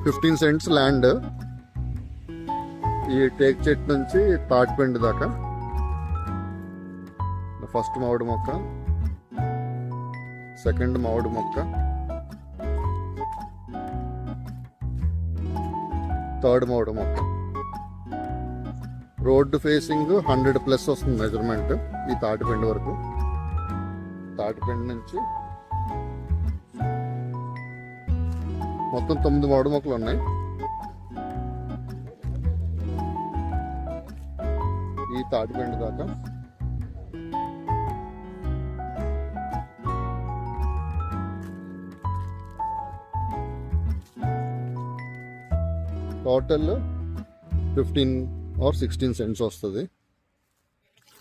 15 cents land. ఈ take చెట్టు నుంచి తాటిపిండి దాకా. ఫస్ట్ మామిడి మొక్క, సెకండ్ మామిడి మొక్క, థర్డ్ మామిడి మొక్క. రోడ్డు ఫేసింగ్ 100+ వస్తుంది మెజర్మెంట్ ఈ తాటిపిండి వరకు. తాటిపిండి నుంచి మొత్తం 9 మామిడి మొక్కలు ఉన్నాయి. ఈ తాటిపిండి దాకా. టోటల్ 15 or 16 సెంట్స్ వస్తుంది.